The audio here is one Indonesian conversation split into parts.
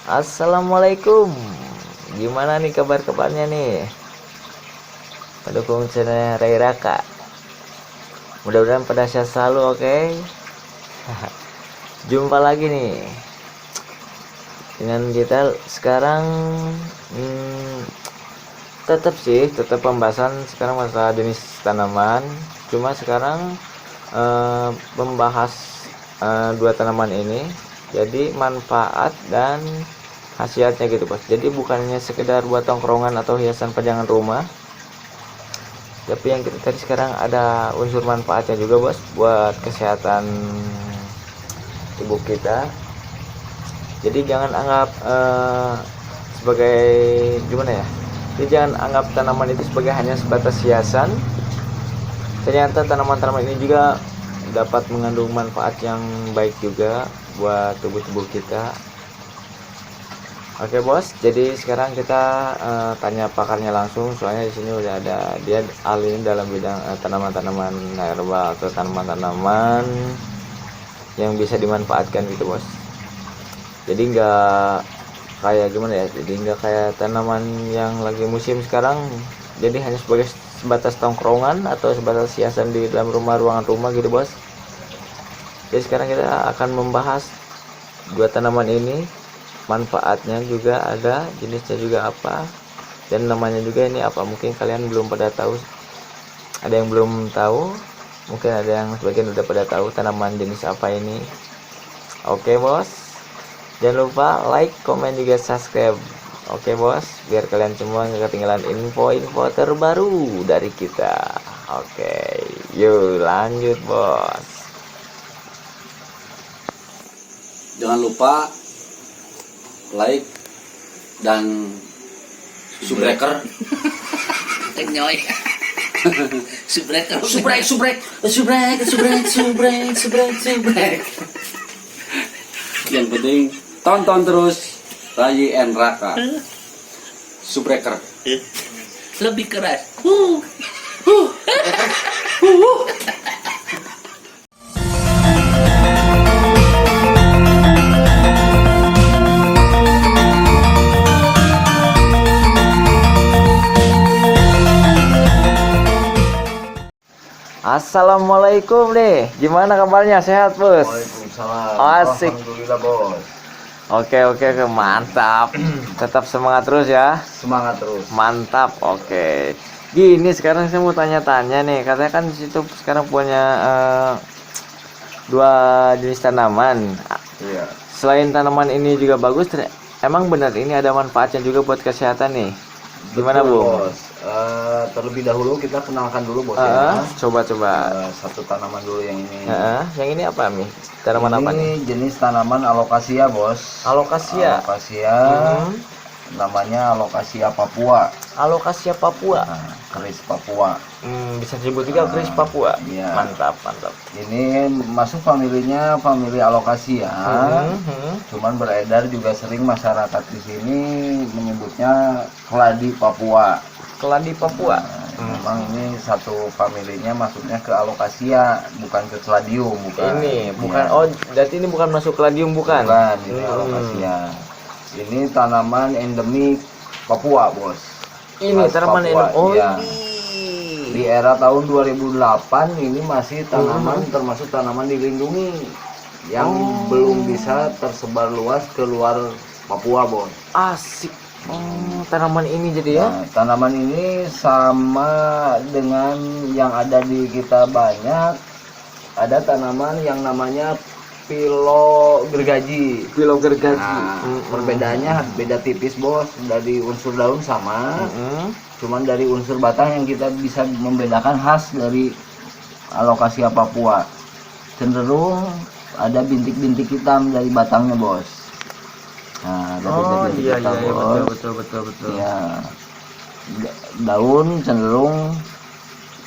Assalamualaikum. Gimana nih kabar-kabarnya nih? Pendukung channel Ray Raka. Mudah-mudahan pada sehat selalu, oke? Jumpa lagi nih dengan kita sekarang. Tetap pembahasan sekarang masalah jenis tanaman. Cuma sekarang membahas dua tanaman ini. Jadi manfaat dan khasiatnya gitu bos. Jadi bukannya sekedar buat tongkrongan atau hiasan pajangan rumah, tapi yang kita tadi sekarang ada unsur manfaatnya juga bos, buat kesehatan tubuh kita. Jadi jangan anggap sebagai gimana ya, jadi jangan anggap tanaman itu sebagai hanya sebatas hiasan. Ternyata tanaman-tanaman ini juga dapat mengandung manfaat yang baik juga buat tubuh kita. Oke bos, jadi sekarang kita tanya pakarnya langsung, soalnya di sini udah ada dia ahli dalam bidang tanaman-tanaman herbal atau tanaman-tanaman yang bisa dimanfaatkan gitu bos. Jadi nggak kayak gimana ya, jadi nggak kayak tanaman yang lagi musim sekarang, jadi hanya sebagai sebatas tongkrongan atau sebatas hiasan di dalam rumah, ruangan rumah gitu bos. Jadi sekarang kita akan membahas dua tanaman ini, manfaatnya juga ada, jenisnya juga apa, dan namanya juga ini apa. Mungkin kalian belum pada tahu, ada yang belum tahu, mungkin ada yang sebagian udah pada tahu tanaman jenis apa ini. Oke bos, jangan lupa like, komen, juga subscribe. Oke bos, biar kalian semua nggak ketinggalan info-info terbaru dari kita. Oke, yuk lanjut bos. Jangan lupa like dan subscriber. Nyoy. Subreker. Subrek. Yang penting tonton terus Ray and Raka. Subreker. Lebih keras. Assalamualaikum nih, gimana kabarnya? Sehat bos? Waalaikumsalam. Asik. Alhamdulillah bos. Oke, mantap. Tetap semangat terus ya. Semangat terus. Mantap. Oke. Gini, sekarang saya mau tanya-tanya nih. Katanya kan di situ sekarang punya dua jenis tanaman. Iya. Selain tanaman ini juga bagus, emang benar ini ada manfaatnya juga buat kesehatan nih. Gimana Betul, Bu? bos? Terlebih dahulu kita kenalkan dulu bos ya. Coba. Satu tanaman dulu yang ini. Yang ini apa nih? Tanaman apa nih? Ini jenis tanaman alokasia bos. Alokasia. Namanya alokasia Papua. Alokasia Papua. Nah, keris Papua. Bisa disebut juga keris Papua. Iya. Mantap. Ini masuk famili alokasia. Cuman beredar juga sering masyarakat di sini menyebutnya keladi Papua. Keladi Papua. Memang ini satu familinya masuknya ke alokasia, bukan ke keladium, bukan. Ini bukan. Ya. Oh, berarti ini bukan masuk keladium, bukan? Bukan, ini alokasia. Ini tanaman endemik Papua, bos. Ini Khas tanaman Papua, endemik. Oh, iya. ini. Di era tahun 2008 ini masih tanaman termasuk tanaman dilindungi yang belum bisa tersebar luas ke luar Papua, bos. Asik. Tanaman ini jadi ya. Nah, tanaman ini sama dengan yang ada di kita banyak. Ada tanaman yang namanya pilo gergaji. Nah, perbedaannya beda tipis bos. Dari unsur daun sama, cuman dari unsur batang yang kita bisa membedakan khas dari alokasia Papua. Cenderung ada bintik-bintik hitam dari batangnya bos. Nah, dari bintik hitam bos. Betul. Ya, daun cenderung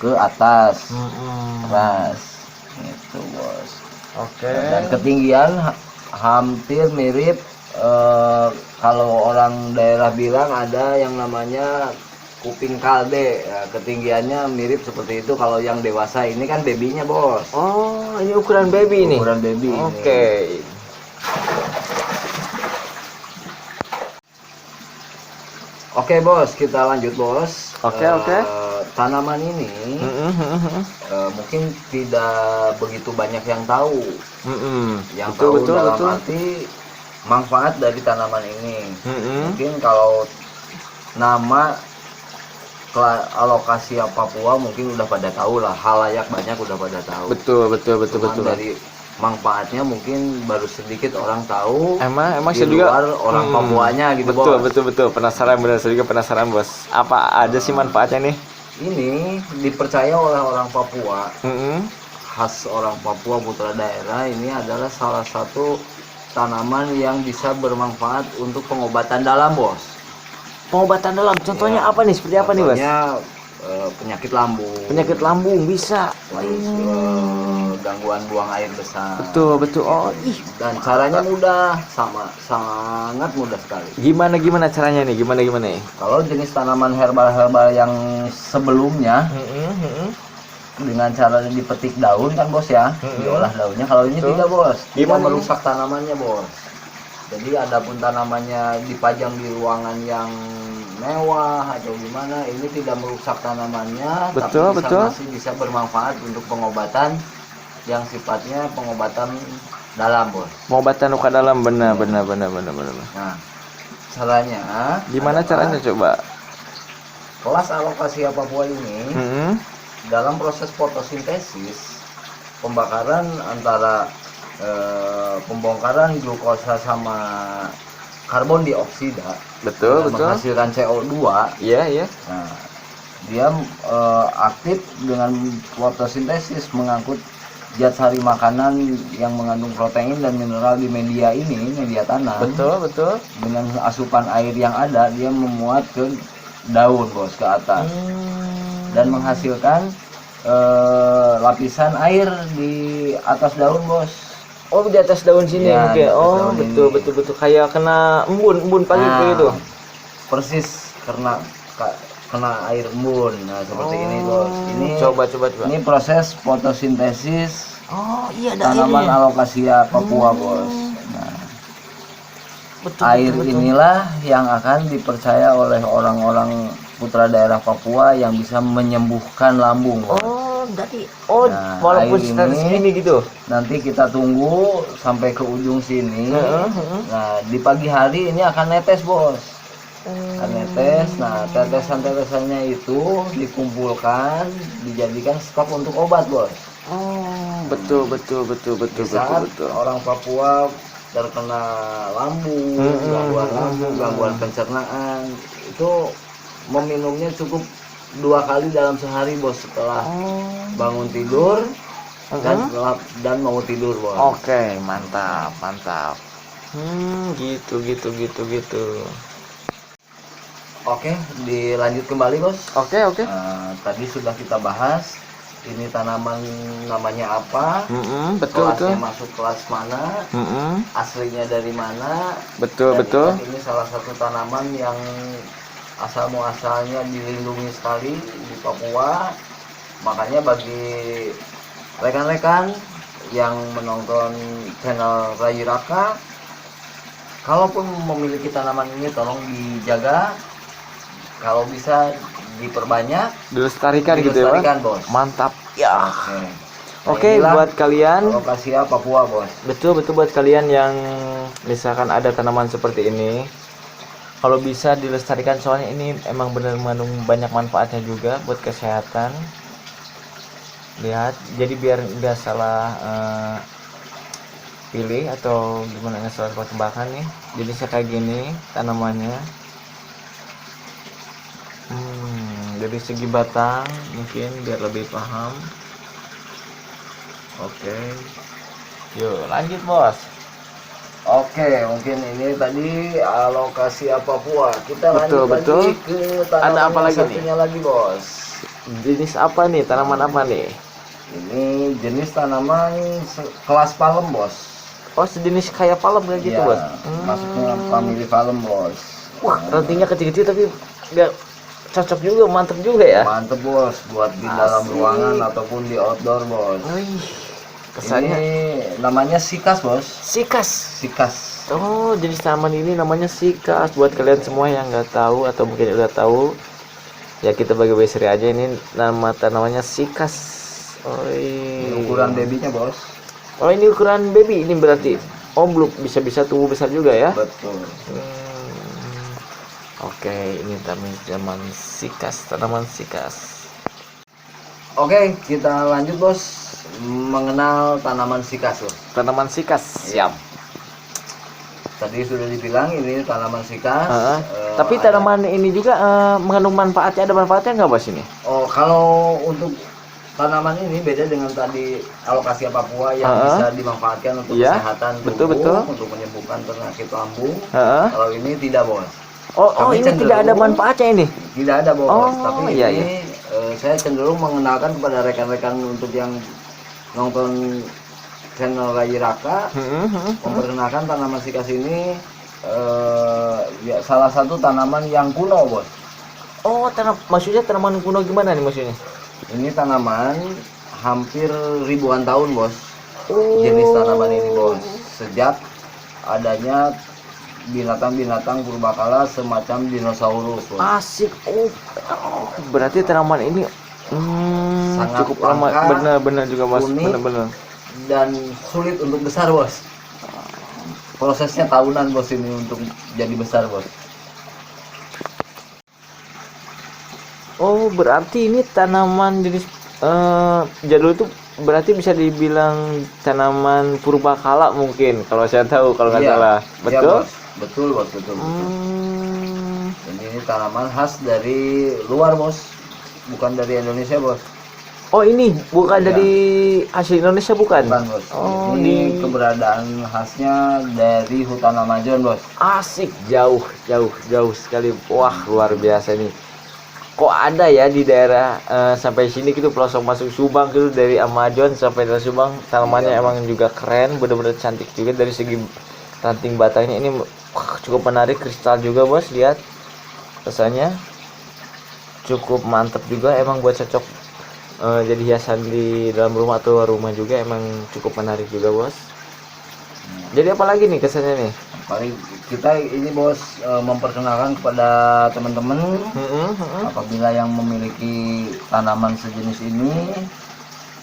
ke atas, keras, gitu bos. Oke. Dan ketinggian hampir mirip, kalau orang daerah bilang ada yang namanya kuping kalde ya, ketinggiannya mirip seperti itu. Kalau yang dewasa ini kan babynya bos. Oh, ini ukuran baby ini. Ukuran baby. Oke. Oke bos, kita lanjut bos. Oke, oke. Tanaman ini mungkin tidak begitu banyak yang tahu. Yang tahu dalam arti manfaat dari tanaman ini. Mungkin kalau nama alokasia Papua mungkin udah pada tahu lah, halayak banyak udah pada tahu. Betul. Cuman dari manfaatnya mungkin baru sedikit orang tahu. Emang di saya juga luar orang Papuanya gitu bos. Betul. Penasaran, benar, saya juga penasaran bos. Apa aja sih manfaatnya nih? Ini dipercaya oleh orang Papua, khas orang Papua putra daerah, ini adalah salah satu tanaman yang bisa bermanfaat untuk pengobatan dalam bos. Pengobatan dalam, contohnya Ya, apa nih? Seperti apa nih bos? Contohnya penyakit lambung. Penyakit lambung bisa. Terus gangguan buang air besar. Betul. Oh, Dan caranya mudah, sangat mudah sekali. Gimana caranya nih? Gimana nih? Kalau jenis tanaman herbal yang sebelumnya dengan cara dipetik daun kan bos ya, diolah daunnya. Kalau ini Betul. tidak bos, tidak Gimana merusak tanamannya bos. Jadi adapun tanamannya dipajang di ruangan yang mewah atau gimana, ini tidak merusak tanamannya, Betul. masih bisa bermanfaat untuk pengobatan yang sifatnya pengobatan dalam bos. Pengobatan luka dalam, benar. Nah, caranya Gimana adalah caranya coba? kelas alokasia Papua ini dalam proses fotosintesis pembakaran antara pembongkaran glukosa sama karbon dioksida Betul. menghasilkan CO2. Iya. Nah, dia aktif dengan fotosintesis mengangkut zat sari makanan yang mengandung protein dan mineral di media tanam. Betul. Dengan asupan air yang ada, dia memuat ke daun bos, ke atas, dan menghasilkan lapisan air di atas daun bos. Oh, di atas daun sini. Ya, Oke. di atas Oh, daun betul. Kayak kena embun pagi gitu. Persis kena air embun. Nah, seperti ini bos. Ini Coba. ini proses fotosintesis Oh, iya ada tanaman airnya. alokasia Papua bos. Nah, Betul. air inilah yang akan dipercaya oleh orang-orang putra daerah Papua yang bisa menyembuhkan lambung bos. Berarti Nah, walaupun air status ini ini gitu. Nanti kita tunggu sampai ke ujung sini. Nah, di pagi hari ini akan netes bos. Akan netes. Nah, tetesan-tetesannya itu dikumpulkan, dijadikan stok untuk obat bos. Betul. Di saat orang Papua terkena lambung, gangguan pencernaan, itu meminumnya cukup 2 kali dalam sehari bos, setelah bangun tidur dan mau tidur bos. Oke, mantap. Gitu. Oke, dilanjut kembali bos. Oke. Tadi sudah kita bahas ini tanaman namanya apa, Betul. kelasnya masuk kelas mana, aslinya dari mana. Betul. Ini salah satu tanaman yang asal muasalnya dilindungi sekali di Papua. Makanya bagi rekan-rekan yang menonton channel Rai Raka, kalaupun memiliki tanaman ini tolong dijaga, kalau bisa diperbanyak, Dilestarikan gitu ya, Bang? bos. Mantap. Ya. Nah, Oke, inilah buat kalian, alokasia Papua bos. betul buat kalian yang misalkan ada tanaman seperti ini, kalau bisa dilestarikan, soalnya ini emang benar mengandung banyak manfaatnya juga buat kesehatan. Lihat, jadi biar nggak salah pilih atau gimana, nggak salah tembakan nih. Jadi saya kayak gini tanamannya. Dari segi batang mungkin biar lebih paham. Oke, yuk lanjut bos. Oke, mungkin ini tadi alokasia Papua. Kita Betul, lanjut betul. lagi ke tanaman Ada apa yang lagi nih? satunya lagi bos. Jenis apa nih, tanaman apa nih? Ini jenis tanaman kelas palem bos. Oh, sejenis kayak palem kayak gitu Iya, bos. masuknya family palem bos. Wah, rantingnya kecil-kecil tapi nggak cocok juga, mantep juga ya. Mantep bos, buat di dalam Asik. ruangan ataupun di outdoor bos. Wih, kesannya Ini namanya sikas bos. sikas. Sikas. Oh, jenis tanaman ini namanya sikas. Buat kalian semua yang nggak tahu atau mungkin udah tahu, ya kita bagi seri aja, ini nama tanamannya sikas. Oh, Ini ukuran babynya bos. oh ini ukuran baby ini berarti. Oh, belum bisa tumbuh besar juga ya. Betul. Oke, ini tanaman sikas, tanaman sikas. Oke, kita lanjut bos mengenal tanaman sikas bos. Tanaman sikas, siap. Tadi sudah dibilang ini tanaman sikas. Tapi ada- tanaman ini juga mengandung manfaatnya, ada manfaatnya nggak bos ini? Oh, kalau untuk tanaman ini beda dengan tadi alokasia Papua yang bisa dimanfaatkan untuk Iya, kesehatan betul, tubuh, betul. untuk menyembuhkan penyakit lambung. Heeh. Kalau ini tidak bos. Oh, Kami ini tidak ada cenderung- manfaatnya ini. Tidak ada bos. Oh, Tapi iya, ini saya cenderung mengenalkan kepada rekan-rekan untuk yang nonton channel Rai Raka, memperkenalkan tanaman sikas ini ya, salah satu tanaman yang kuno bos. Oh, maksudnya tanaman kuno gimana nih maksudnya? Ini tanaman hampir ribuan tahun bos. Oh. Jenis tanaman ini bos, sejak adanya binatang-binatang purbakala semacam dinosaurus bos. Asik. Oh, berarti tanaman ini Sangat cukup lama. langka, Benar-benar juga mas. unik. Benar-benar. Dan sulit untuk besar bos. Prosesnya tahunan bos ini untuk jadi besar bos. Oh, berarti ini tanaman jenis jadul itu berarti bisa dibilang tanaman purbakala mungkin kalau saya tahu, kalau nggak Iya, salah. iya, Betul? bos. Betul bos, betul. Hmm. Dan ini tanaman khas dari luar bos, bukan dari Indonesia bos. Oh, ini bukan Iya. dari asli Indonesia bukan? Bukan bos. Oh, Ini keberadaan khasnya dari hutan Amazon bos. asik, jauh sekali. Wah, luar biasa nih. Kok ada ya di daerah sampai sini gitu, pelosok masuk Subang gitu, dari Amazon sampai daerah Subang, tanamannya Iya. emang juga keren, bener-bener cantik juga dari segi ranting batangnya ini. Wah, cukup menarik, kristal juga bos, lihat rasanya cukup mantep juga, emang buat cocok jadi hiasan di dalam rumah atau luar rumah juga, emang cukup menarik juga bos. Jadi apa lagi nih kesannya nih? Paling kita ini bos memperkenalkan kepada teman-teman apabila yang memiliki tanaman sejenis ini,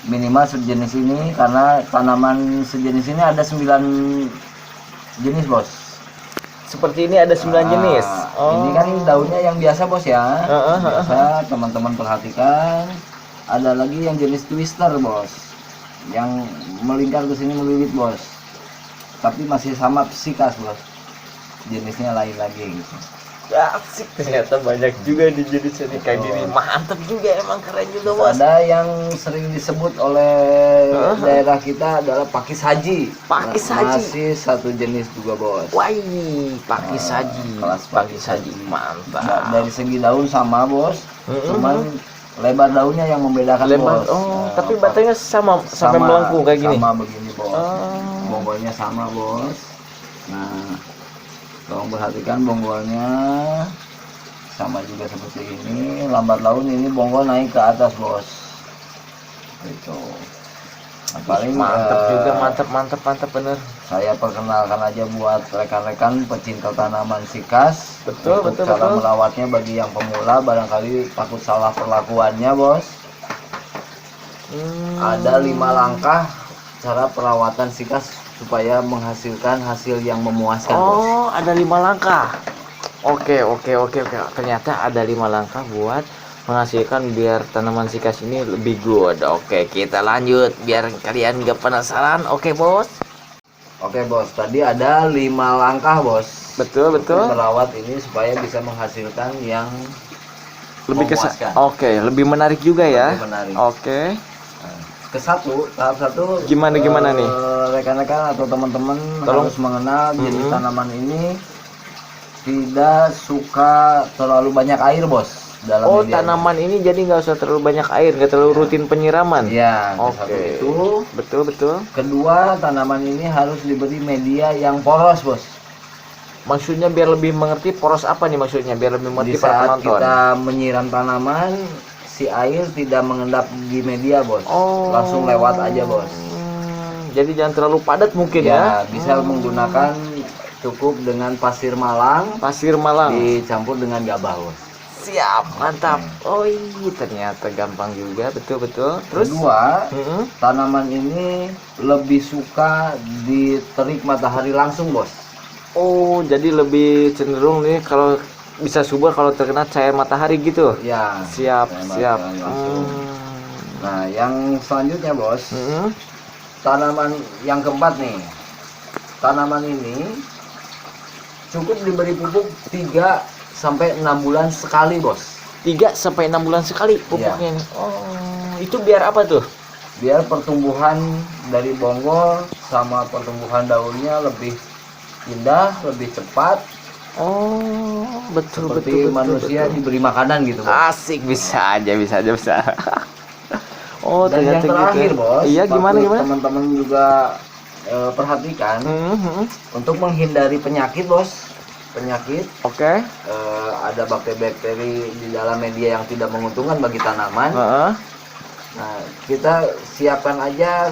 minimal sejenis ini, karena tanaman sejenis ini ada 9 jenis bos. Seperti ini ada 9 jenis. Ini kan daunnya yang biasa bos ya. Biasa teman-teman perhatikan. Ada lagi yang jenis twister bos, yang melingkar ke sini melilit bos. Tapi masih sama sikas bos. Jenisnya lain lagi gitu. Asik, ternyata banyak juga di jenis ini kayak gini. Mantep juga, emang keren juga bos. Ada yang sering disebut oleh daerah kita adalah pakis haji. Pakis haji. Masih satu jenis juga bos. Wah, pakis haji. Kelas Pakis haji, mantap. Dari segi daun sama bos, cuman lebar daunnya yang membedakan Lebar. bos. Oh, tapi batangnya sama sampai melengkung kayak gini. Sama begini bos. Oh. Bonggolnya sama bos. Nah, tolong perhatikan bonggolnya sama juga seperti ini. Lambat laun ini bonggol naik ke atas bos. Itu. Nah, paling Mantap juga, mantap bener. saya perkenalkan aja buat rekan-rekan pecinta tanaman sikas. Betul, Untuk betul, cara betul. merawatnya bagi yang pemula barangkali takut salah perlakuannya bos. Ada 5 langkah cara perawatan sikas supaya menghasilkan hasil yang memuaskan bos. Oh, ada 5 langkah. Oke. Ternyata ada 5 langkah buat menghasilkan biar tanaman sikas ini lebih good. Oke, kita lanjut biar kalian gak penasaran. Oke bos. Oke bos, tadi ada 5 langkah bos. Betul. Untuk merawat ini supaya bisa menghasilkan yang Lebih memuaskan. Oke, lebih menarik juga ya. Lebih menarik. Oke. Tahap satu Gimana nih? Rekan-rekan atau teman-teman Tolong. harus mengenal jenis tanaman ini tidak suka terlalu banyak air bos dalam Oh, medianya. tanaman ini jadi nggak usah terlalu banyak air, nggak terlalu rutin penyiraman. Ya, Oke. satu itu. Betul. Kedua, tanaman ini harus diberi media yang poros bos. Maksudnya biar lebih mengerti poros apa nih maksudnya? Biar lebih Di mengerti para saat penonton. kita menyiram tanaman, si air tidak mengendap di media bos. Oh. Langsung lewat aja bos. Jadi jangan terlalu padat mungkin ya. Ya, bisa menggunakan cukup dengan pasir malang Pasir Malang. dicampur dengan gabah, Bos. Siap, mantap. Oh iya, ternyata gampang juga, betul-betul. Terus? Kedua, Mm-mm. tanaman ini lebih suka diterik matahari langsung, Bos. Oh, jadi lebih cenderung nih kalau bisa subur kalau terkena cahaya matahari gitu. Ya, Siap, saya siap. matahari langsung. Hmm. Nah, yang selanjutnya, Bos, Mm-mm. tanaman yang keempat nih. Tanaman ini cukup diberi pupuk 3 sampai 6 bulan sekali, Bos. 3 sampai 6 bulan sekali pupuknya nih. Oh, itu biar apa tuh? Biar pertumbuhan dari bonggol sama pertumbuhan daunnya lebih indah, lebih cepat, Oh, betul seperti betul manusia betul. diberi makanan gitu, Bos. Asik, bisa aja, bisa aja, bisa. Oh, Dan yang ternyata terakhir, gitu. Bos, Iya, gimana patut gimana? teman-teman juga perhatikan Mhm. untuk menghindari penyakit, Bos. Penyakit Oke. ada bakteri-bakteri di dalam media yang tidak menguntungkan bagi tanaman. Heeh. Nah, kita siapkan aja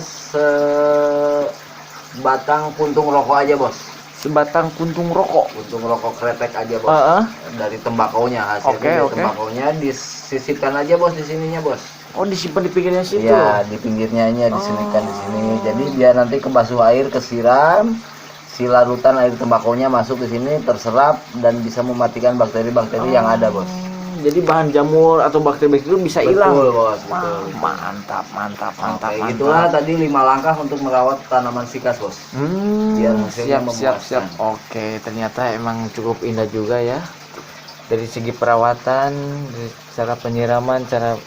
sebatang puntung rokok aja, Bos. Sebatang puntung rokok. Puntung rokok kretek aja, Bos. Heeh. Dari tembakonya, hasilnya Oke, dari oke. tembakonya disisipkan aja, Bos, di sininya, Bos. Oh, disimpan di pinggirnya situ. Iya, di pinggirnya aja disinikan di sini. Jadi biar nanti kebasuh air, kesiram, si larutan air tembakonya masuk ke sini, terserap dan bisa mematikan bakteri-bakteri yang ada, Bos. Jadi bahan jamur atau bakteri-bakteri itu bisa hilang. Betul, Bos. Wah, Betul. mantap, mantap, mantap, Oke, mantap. gitulah tadi 5 langkah untuk merawat tanaman sikas, Bos. Biar hasilnya Siap, siap, memuaskan. siap. Oke, ternyata emang cukup indah juga ya. Dari segi perawatan, dari cara penyiraman, cara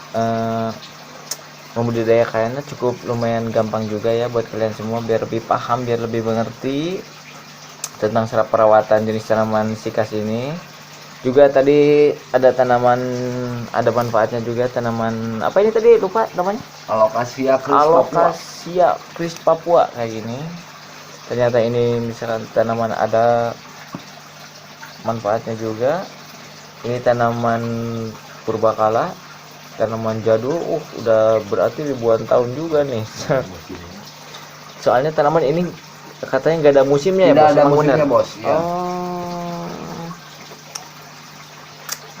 membudidayakannya cukup lumayan gampang juga ya buat kalian semua biar lebih paham, biar lebih mengerti tentang cara perawatan jenis tanaman sikas ini. Juga tadi ada tanaman, ada manfaatnya juga tanaman apa ini tadi lupa namanya? Alocasia Chris Papua. Alocasia Chris Papua kayak gini. Ternyata ini misalkan tanaman ada manfaatnya juga. Ini tanaman purbakala, tanaman jadul, udah berarti ribuan tahun juga nih. Soalnya tanaman ini katanya nggak ada musimnya ya, Tidak Bos? ada Emang musimnya, benar? Bos. Ya.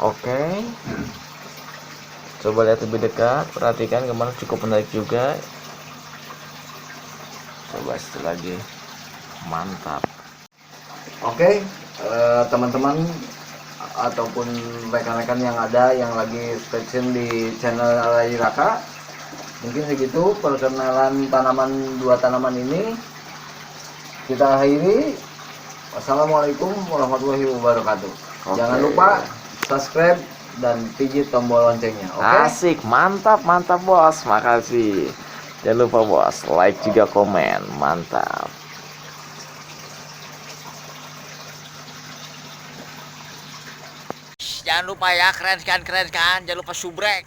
Oke. Coba lihat lebih dekat, perhatikan gimana, cukup menarik juga. Coba satu lagi. Mantap. Oke, teman-teman ataupun rekan-rekan yang ada yang lagi stay tune di channel Alay Raka, mungkin segitu perkenalan dua tanaman ini. Kita akhiri. Wassalamualaikum warahmatullahi wabarakatuh. Oke. Jangan lupa subscribe dan pijit tombol loncengnya. Oke. Asik, mantap, mantap, Bos. Makasih. Jangan lupa, Bos, like juga komen. Mantap. Jangan lupa ya, keren kan, jangan lupa subrek.